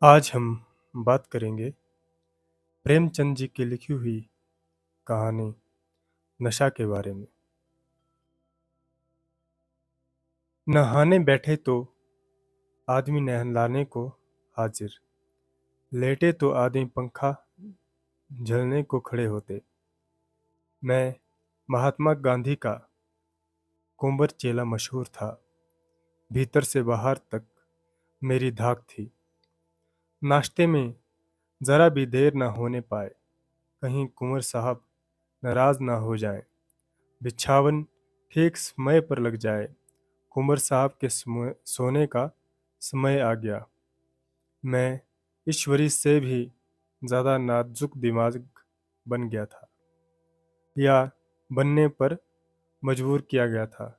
आज हम बात करेंगे प्रेमचंद जी की लिखी हुई कहानी नशा के बारे में। नहाने बैठे तो आदमी नहलाने को हाजिर, लेटे तो आदमी पंखा झलने को खड़े होते। मैं महात्मा गांधी का कुंवर चेला मशहूर था। भीतर से बाहर तक मेरी धाक थी। नाश्ते में जरा भी देर न होने पाए, कहीं कुंवर साहब नाराज ना हो जाएं। बिछावन ठीक समय पर लग जाए। कुंवर साहब के सोने का समय आ गया। मैं ईश्वरी से भी ज्यादा नाजुक दिमाग बन गया था, या बनने पर मजबूर किया गया था।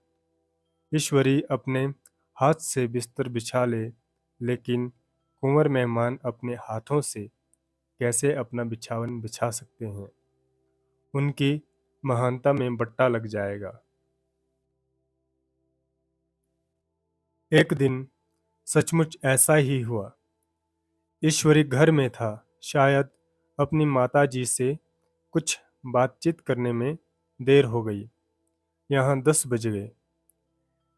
ईश्वरी अपने हाथ से बिस्तर बिछा ले, लेकिन कुंवर मेहमान अपने हाथों से कैसे अपना बिछावन बिछा सकते हैं? उनकी महानता में बट्टा लग जाएगा। एक दिन सचमुच ऐसा ही हुआ। ईश्वरी घर में था, शायद अपनी माताजी से कुछ बातचीत करने में देर हो गई। यहाँ 10 बज गए।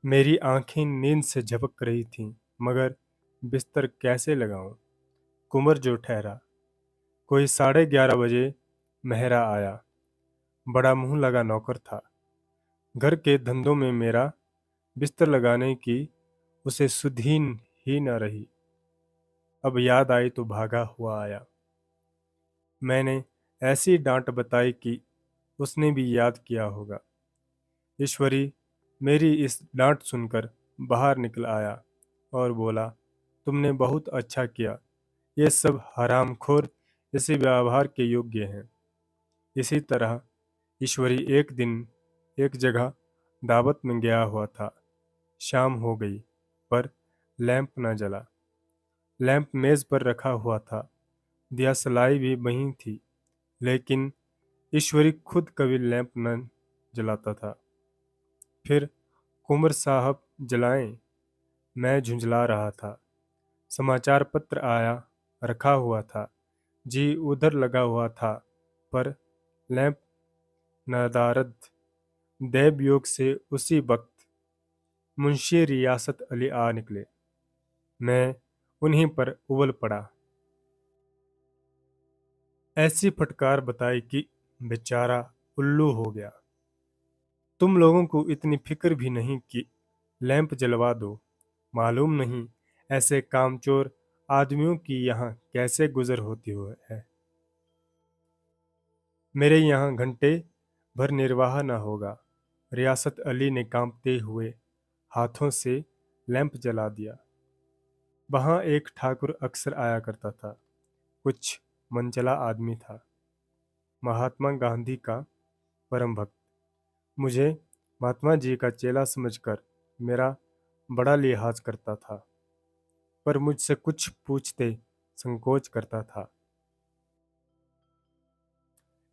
मेरी आंखें नींद से झपक रही थीं, मगर बिस्तर कैसे लगाऊं? कुंवर जो ठहरा। कोई 11:30 बजे मेहरा आया। बड़ा मुंह लगा नौकर था। घर के धंधों में मेरा बिस्तर लगाने की उसे सुधीन ही न रही। अब याद आई तो भागा हुआ आया। मैंने ऐसी डांट बताई कि उसने भी याद किया होगा। ईश्वरी मेरी इस डांट सुनकर बाहर निकल आया और बोला, तुमने बहुत अच्छा किया। ये सब हरामखोर इसी व्यवहार के योग्य हैं। इसी तरह ईश्वरी एक दिन एक जगह दावत में गया हुआ था। शाम हो गई, पर लैंप न जला। लैंप मेज पर रखा हुआ था। दियासलाई भी वहीं थी, लेकिन ईश्वरी खुद कभी लैंप न जलाता था। फिर कुंवर साहब जलाएं, मैं झुंझला रहा था। समाचार पत्र आया रखा हुआ था। जी उधर लगा हुआ था, पर लैंप नदारद। दैव योग से उसी वक्त मुंशी रियासत अली आ निकले। मैं उन्हीं पर उबल पड़ा। ऐसी फटकार बताई कि बेचारा उल्लू हो गया। तुम लोगों को इतनी फिक्र भी नहीं कि लैंप जलवा दो। मालूम नहीं ऐसे कामचोर आदमियों की यहाँ कैसे गुजर होती हुए है। मेरे यहाँ घंटे भर निर्वाह न होगा। रियासत अली ने कांपते हुए हाथों से लैंप जला दिया। वहाँ एक ठाकुर अक्सर आया करता था। कुछ मनचला आदमी था, महात्मा गांधी का परम भक्त। मुझे महात्मा जी का चेला समझकर मेरा बड़ा लिहाज करता था, पर मुझसे कुछ पूछते संकोच करता था।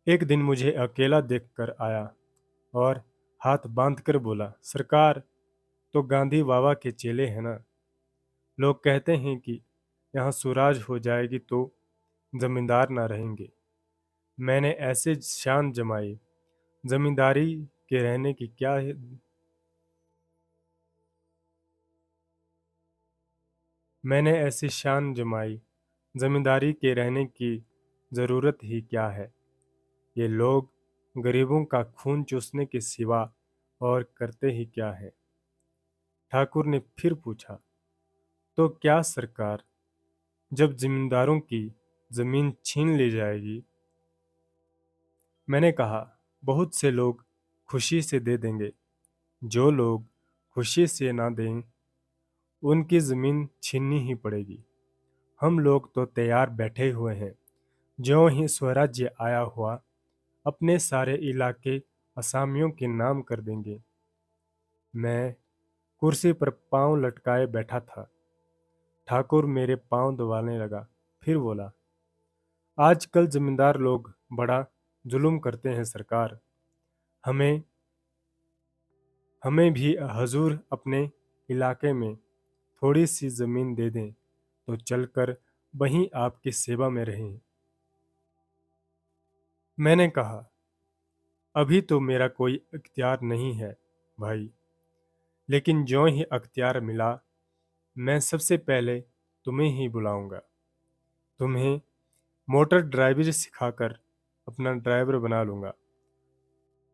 एक दिन मुझे अकेला देखकर आया और हाथ बांधकर बोला, सरकार तो गांधी बाबा के चेले हैं ना। लोग कहते हैं कि यहाँ सुराज हो जाएगी तो जमींदार ना रहेंगे। मैंने ऐसे शान जमाई, जमींदारी के रहने की क्या है। मैंने ऐसी शान जमाई, जमींदारी के रहने की जरूरत ही क्या है। ये लोग गरीबों का खून चूसने के सिवा और करते ही क्या है। ठाकुर ने फिर पूछा, तो क्या सरकार, जब जमींदारों की जमीन छीन ली जाएगी? मैंने कहा, बहुत से लोग खुशी से दे देंगे। जो लोग खुशी से ना दें, उनकी जमीन छीननी ही पड़ेगी। हम लोग तो तैयार बैठे हुए हैं। ज्यों ही स्वराज्य आया हुआ, अपने सारे इलाके असामियों के नाम कर देंगे। मैं कुर्सी पर पांव लटकाए बैठा था। ठाकुर मेरे पांव दबाने लगा, फिर बोला, आजकल जमींदार लोग बड़ा जुल्म करते हैं सरकार। हमें हमें भी हजूर अपने इलाके में थोड़ी सी जमीन दे दें तो चलकर वहीं आपकी सेवा में रहें। मैंने कहा, अभी तो मेरा कोई अख्तियार नहीं है भाई, लेकिन ज्यों ही अख्तियार मिला मैं सबसे पहले तुम्हें ही बुलाऊंगा। तुम्हें मोटर ड्राइवरी सिखाकर अपना ड्राइवर बना लूंगा।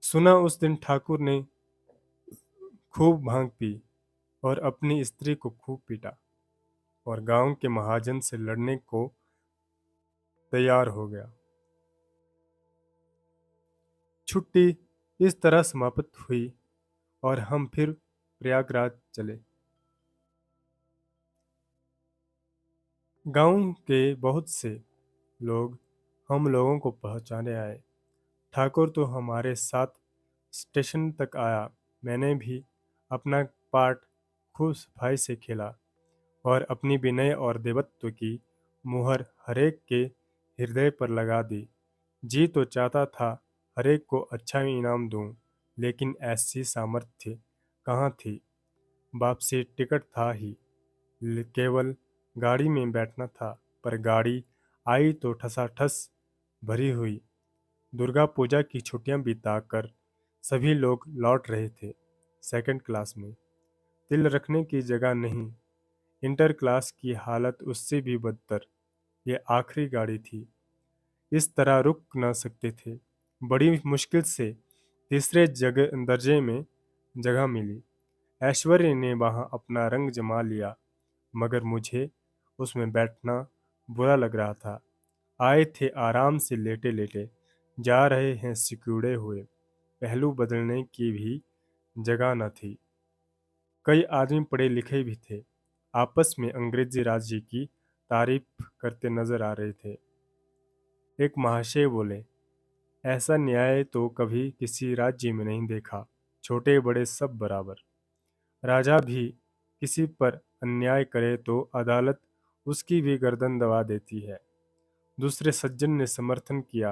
सुना उस दिन ठाकुर ने खूब भांग पी और अपनी स्त्री को खूब पीटा और गांव के महाजन से लड़ने को तैयार हो गया। छुट्टी इस तरह समाप्त हुई और हम फिर प्रयागराज चले। गांव के बहुत से लोग हम लोगों को पहचाने आए। ठाकुर तो हमारे साथ स्टेशन तक आया। मैंने भी अपना पार्ट खूब सफाई से खेला और अपनी विनय और देवत्व की मुहर हरेक के हृदय पर लगा दी। जी तो चाहता था हरेक को अच्छा इनाम दूं, लेकिन ऐसी सामर्थ्य कहाँ थी। वापसी टिकट था ही, केवल गाड़ी में बैठना था। पर गाड़ी आई तो ठसाठस भरी हुई। दुर्गा पूजा की छुट्टियां बिताकर सभी लोग लौट रहे थे। सेकंड क्लास में तिल रखने की जगह नहीं। इंटर क्लास की हालत उससे भी बदतर। ये आखिरी गाड़ी थी, इस तरह रुक न सकते थे। बड़ी मुश्किल से तीसरे जगह दर्जे में जगह मिली। ऐश्वर्य ने वहां अपना रंग जमा लिया, मगर मुझे उसमें बैठना बुरा लग रहा था। आए थे आराम से लेटे लेटे, जा रहे हैं सिकुड़े हुए। पहलू बदलने की भी जगह न थी। कई आदमी पढ़े लिखे भी थे, आपस में अंग्रेजी राज्य की तारीफ करते नजर आ रहे थे। एक महाशय बोले, ऐसा न्याय तो कभी किसी राज्य में नहीं देखा। छोटे बड़े सब बराबर। राजा भी किसी पर अन्याय करे तो अदालत उसकी भी गर्दन दबा देती है। दूसरे सज्जन ने समर्थन किया,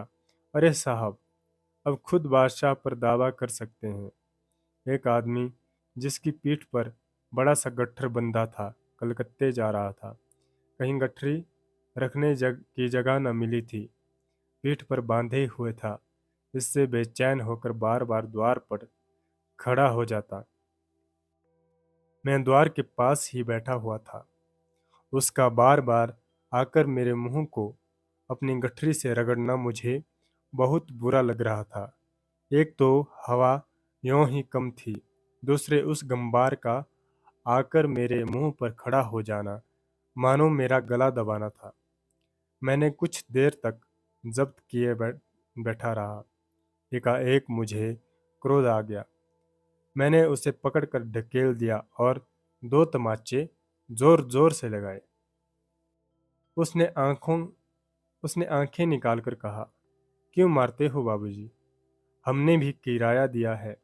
अरे साहब, अब खुद बादशाह पर दावा कर सकते हैं। एक आदमी जिसकी पीठ पर बड़ा सा गट्ठर बंधा था, कलकत्ते जा रहा था। कहीं गठरी रखने की जगह न मिली थी, पीठ पर बांधे हुए था। इससे बेचैन होकर बार बार द्वार पर खड़ा हो जाता। मैं द्वार के पास ही बैठा हुआ था। उसका बार बार आकर मेरे मुंह को अपनी गठरी से रगड़ना मुझे बहुत बुरा लग रहा था। एक तो हवा यों ही कम थी, दूसरे उस गंबार का आकर मेरे मुंह पर खड़ा हो जाना मानो मेरा गला दबाना था। मैंने कुछ देर तक जब्त किए बैठा रहा। एकाएक मुझे क्रोध आ गया। मैंने उसे पकड़कर ढकेल दिया और दो तमाचे जोर जोर से लगाए। उसने आंखों उसने आंखें निकालकर कहा, क्यों मारते हो बाबूजी? हमने भी किराया दिया है।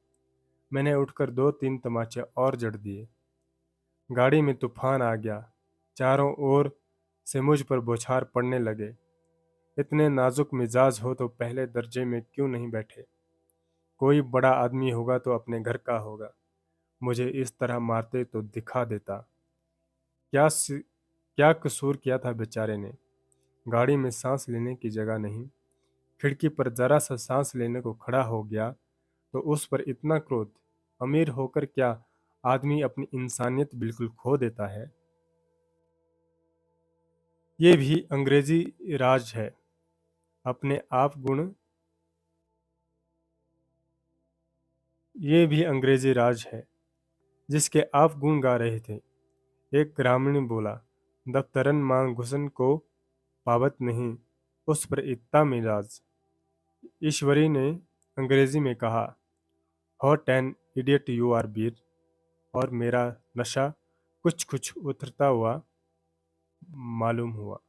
मैंने उठकर दो तीन तमाचे और जड़ दिए। गाड़ी में तूफान आ गया। चारों ओर से मुझ पर बौछार पड़ने लगे। इतने नाजुक मिजाज हो तो पहले दर्जे में क्यों नहीं बैठे? कोई बड़ा आदमी होगा तो अपने घर का होगा। मुझे इस तरह मारते तो दिखा देता। क्या कसूर किया था बेचारे ने? गाड़ी में सांस लेने की जगह नहीं। खिड़की पर जरा सा सांस लेने को खड़ा हो गया तो उस पर इतना क्रोध। अमीर होकर क्या आदमी अपनी इंसानियत बिल्कुल खो देता है? ये भी अंग्रेजी राज है। अपने आप गुण ये भी अंग्रेजी राज है जिसके आप गुण गा रहे थे। एक ग्रामीण बोला, दफ्तरन मां घुसन को पावत नहीं, उस पर इतना मिजाज। ईश्वरी ने अंग्रेजी में कहा, hot an idiot you are beer. और मेरा नशा कुछ कुछ उतरता हुआ मालूम हुआ।